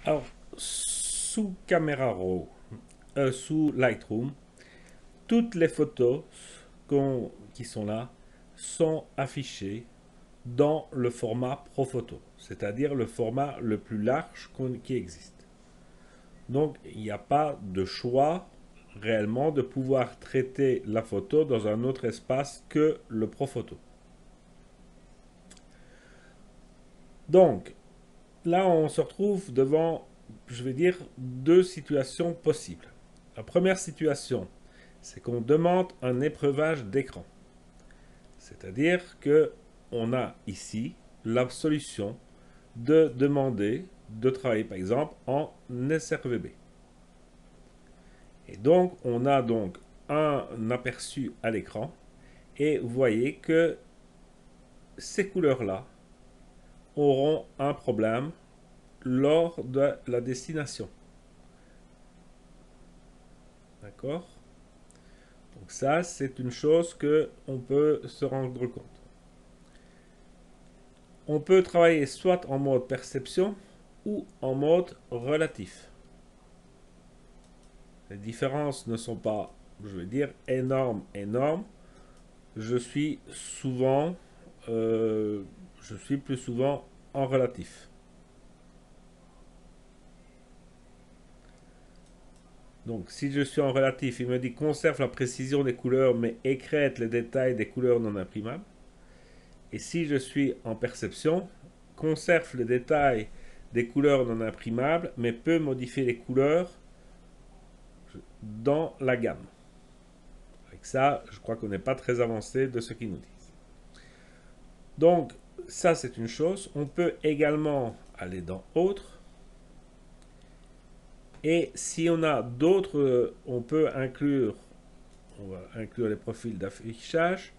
Alors, sous Camera Raw, sous Lightroom, toutes les photos qui sont là sont affichées dans le format ProPhoto, c'est-à-dire le format le plus large qui existe. Donc, il n'y a pas de choix réellement de pouvoir traiter la photo dans un autre espace que le ProPhoto. Donc, là, on se retrouve devant, je vais dire, deux situations possibles. La première situation, c'est qu'on demande un épreuvage d'écran. C'est-à-dire que on a ici la solution de demander de travailler par exemple en SRVB. Et donc on a donc un aperçu à l'écran et vous voyez que ces couleurs-là auront un problème lors de la destination. D'accord? Donc ça, c'est une chose que on peut se rendre compte. On peut travailler soit en mode perception ou en mode relatif. Les différences ne sont pas, je veux dire, énormes. Je suis souvent, je suis plus souvent en relatif. Donc, si je suis en relatif, il me dit conserve la précision des couleurs, mais écrète les détails des couleurs non imprimables. Et si je suis en perception, conserve les détails des couleurs non imprimables, mais peut modifier les couleurs dans la gamme. Avec ça, je crois qu'on n'est pas très avancé de ce qu'ils nous disent. Donc, ça c'est une chose. On peut également aller dans Autres. Et si on a d'autres, on peut inclure, on va inclure les profils d'affichage.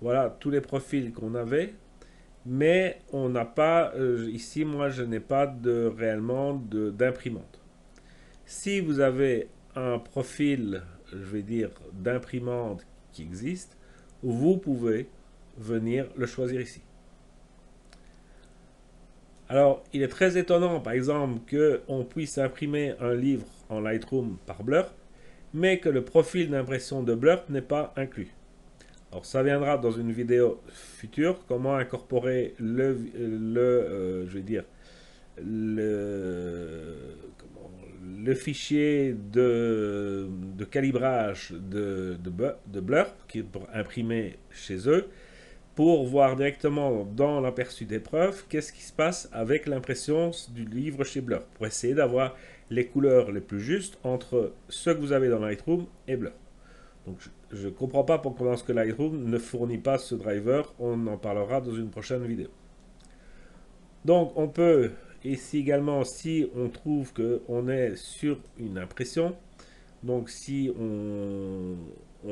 Voilà tous les profils qu'on avait. Mais on n'a pas, ici moi je n'ai pas réellement d'imprimante. Si vous avez un profil, je vais dire, d'imprimante qui existe, vous pouvez venir le choisir ici. Alors, il est très étonnant, par exemple, qu'on puisse imprimer un livre en Lightroom par Blurb, mais que le profil d'impression de Blurb n'est pas inclus. Alors, ça viendra dans une vidéo future, comment incorporer je vais dire, le fichier de calibrage de Blurb, qui est pour imprimer chez eux, pour voir directement dans l'aperçu d'épreuve qu'est-ce qui se passe avec l'impression du livre chez Blur, pour essayer d'avoir les couleurs les plus justes entre ce que vous avez dans Lightroom et Blur. Donc je ne comprends pas pourquoi ce que Lightroom ne fournit pas ce driver, on en parlera dans une prochaine vidéo. Donc on peut ici également, si on trouve qu'on est sur une impression, donc si on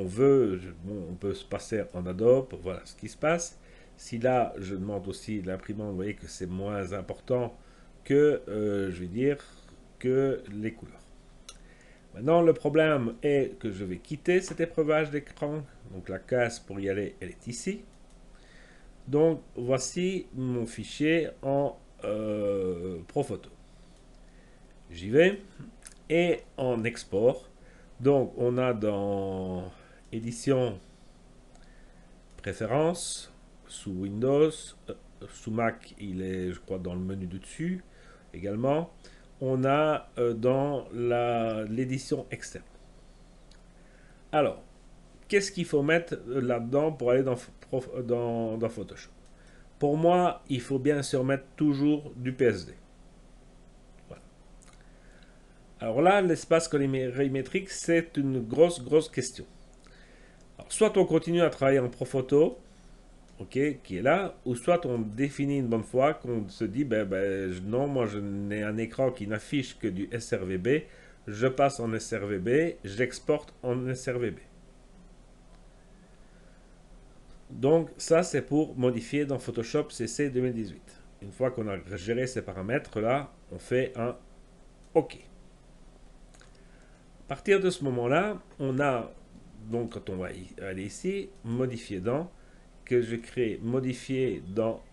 veut, on peut se passer en Adobe, voilà ce qui se passe. Si là, je demande aussi l'imprimante, vous voyez que c'est moins important que, je vais dire, que les couleurs. Maintenant, le problème est que je vais quitter cet épreuvage d'écran. Donc la case pour y aller, elle est ici. Donc voici mon fichier en ProPhoto. J'y vais. Et en export, donc on a dans édition, préférences, sous Windows, sous Mac il est je crois dans le menu du dessus également. On a dans l'édition externe. Alors, qu'est-ce qu'il faut mettre là-dedans pour aller dans Photoshop? Pour moi, il faut bien sûr mettre toujours du PSD. Voilà. Alors là, l'espace colorimétrique, c'est une grosse question. Alors, soit on continue à travailler en ProPhoto, ok, qui est là, ou soit on définit une bonne fois qu'on se dit, non, moi je n'ai un écran qui n'affiche que du SRVB, je passe en SRVB, j'exporte en SRVB. Donc ça c'est pour modifier dans Photoshop CC 2018. Une fois qu'on a géré ces paramètres là, on fait un OK. À partir de ce moment-là, on a, donc quand on va aller ici, modifier dans, que je crée modifier dans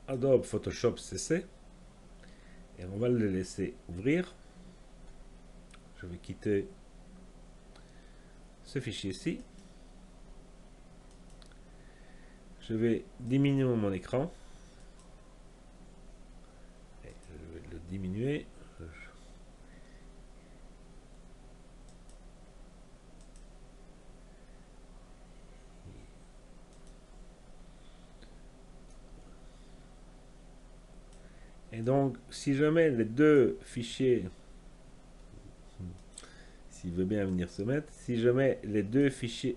Adobe Photoshop CC. Et on va le laisser ouvrir. Je vais quitter ce fichier ici. Je vais diminuer mon écran. Et je vais le diminuer. Et donc, si je mets les deux fichiers, s'il veut bien venir se mettre, si je mets les deux fichiers,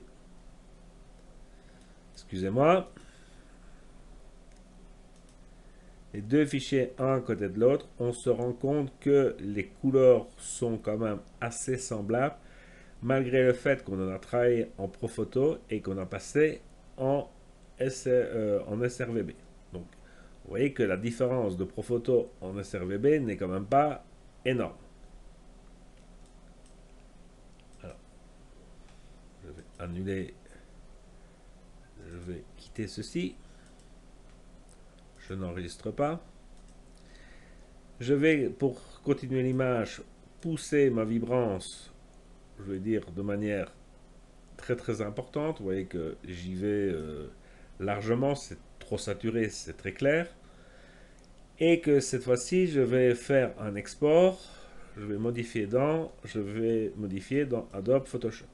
excusez-moi, les deux fichiers un à côté de l'autre, on se rend compte que les couleurs sont quand même assez semblables, malgré le fait qu'on en a travaillé en Profoto et qu'on a passé en SRVB. Donc, vous voyez que la différence de Profoto en SRVB n'est quand même pas énorme. Alors, je vais annuler, je vais quitter ceci. Je n'enregistre pas. Je vais, pour continuer l'image, pousser ma vibrance, je vais dire de manière très importante. Vous voyez que j'y vais largement, c'est trop saturé, c'est très clair. Et que cette fois-ci, je vais faire un export. Je vais modifier dans Adobe Photoshop.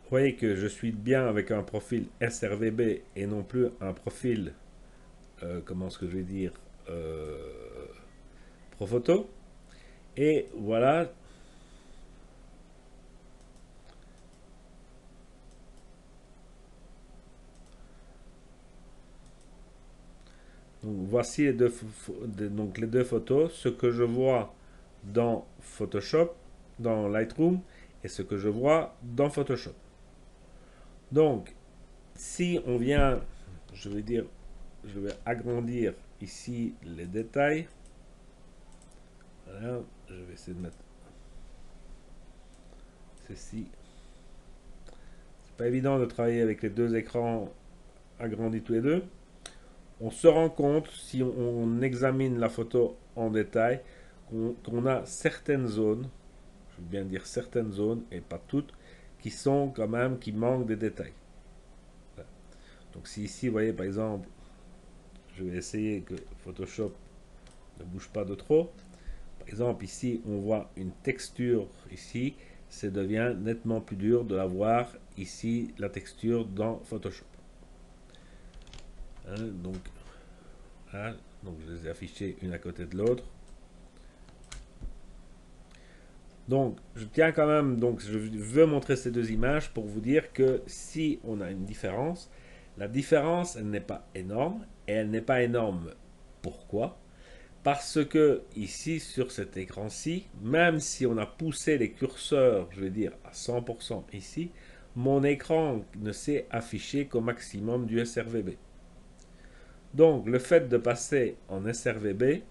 Vous voyez que je suis bien avec un profil SRVB et non plus un profil, comment est-ce que je vais dire, Profoto. Et voilà. Donc, voici les deux photos, ce que je vois dans Photoshop, dans Lightroom, et ce que je vois dans Photoshop. Donc, si on vient, je vais dire, je vais agrandir ici les détails. Voilà, je vais essayer de mettre ceci. C'est pas évident de travailler avec les deux écrans agrandis tous les deux. On se rend compte, si on examine la photo en détail, qu'on a certaines zones, je veux bien dire certaines zones, et pas toutes, qui sont quand même, qui manquent des détails. Voilà. Donc si ici, vous voyez par exemple, je vais essayer que Photoshop ne bouge pas de trop. Par exemple, ici, on voit une texture ici, ça devient nettement plus dur de la voir ici, la texture dans Photoshop. Hein, donc, voilà, donc je les ai affichés une à côté de l'autre. Donc, je tiens quand même, donc je veux montrer ces deux images pour vous dire que si on a une différence, la différence, elle n'est pas énorme, et elle n'est pas énorme. Pourquoi? Parce que ici, sur cet écran-ci, même si on a poussé les curseurs, je vais dire à 100% ici, mon écran ne s'est affiché qu'au maximum du SRVB. Donc, le fait de passer en SRVB,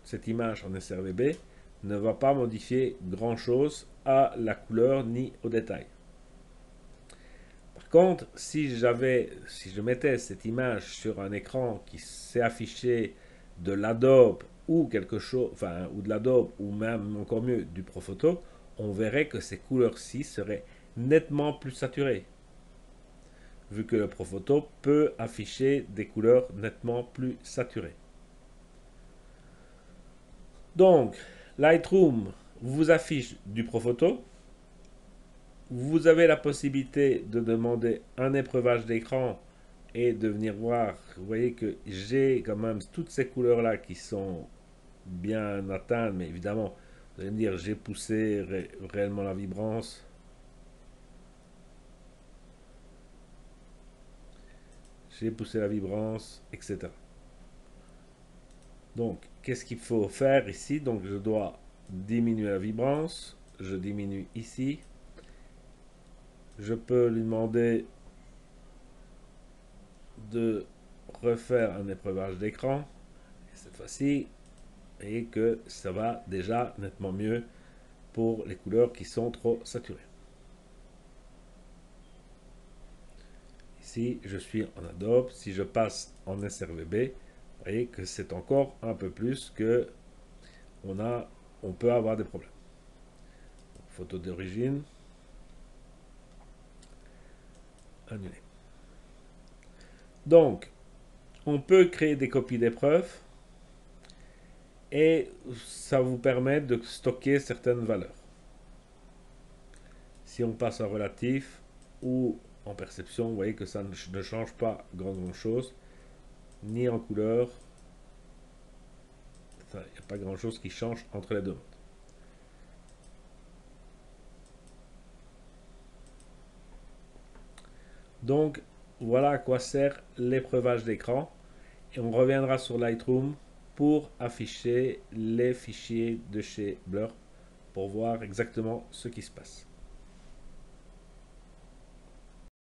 cette image en SRVB, ne va pas modifier grand-chose à la couleur ni au détail. Par contre, si je mettais cette image sur un écran qui s'est affiché de l'Adobe ou quelque chose, enfin, ou de l'Adobe ou même encore mieux du Profoto, on verrait que ces couleurs-ci seraient nettement plus saturées, vu que le Profoto peut afficher des couleurs nettement plus saturées. Donc, Lightroom vous affiche du Profoto. Vous avez la possibilité de demander un épreuvage d'écran et de venir voir. Vous voyez que j'ai quand même toutes ces couleurs-là qui sont bien atteintes, mais évidemment, vous allez me dire, j'ai poussé réellement la vibrance. J'ai poussé la vibrance, etc. Donc, qu'est-ce qu'il faut faire ici? Donc, je dois diminuer la vibrance. Je diminue ici. Je peux lui demander de refaire un épreuvage d'écran. Cette fois-ci, vous voyez que ça va déjà nettement mieux pour les couleurs qui sont trop saturées. Si je suis en Adobe, si je passe en SRVB, vous voyez que c'est encore un peu plus que on peut avoir des problèmes. Photo d'origine, annuler. Donc, on peut créer des copies d'épreuves et ça vous permet de stocker certaines valeurs. Si on passe en relatif ou en perception, vous voyez que ça ne change pas grand chose, ni en couleur. Il n'y a pas grand chose qui change entre les deux modes. Donc, voilà à quoi sert l'épreuvage d'écran. Et on reviendra sur Lightroom pour afficher les fichiers de chez Blur pour voir exactement ce qui se passe.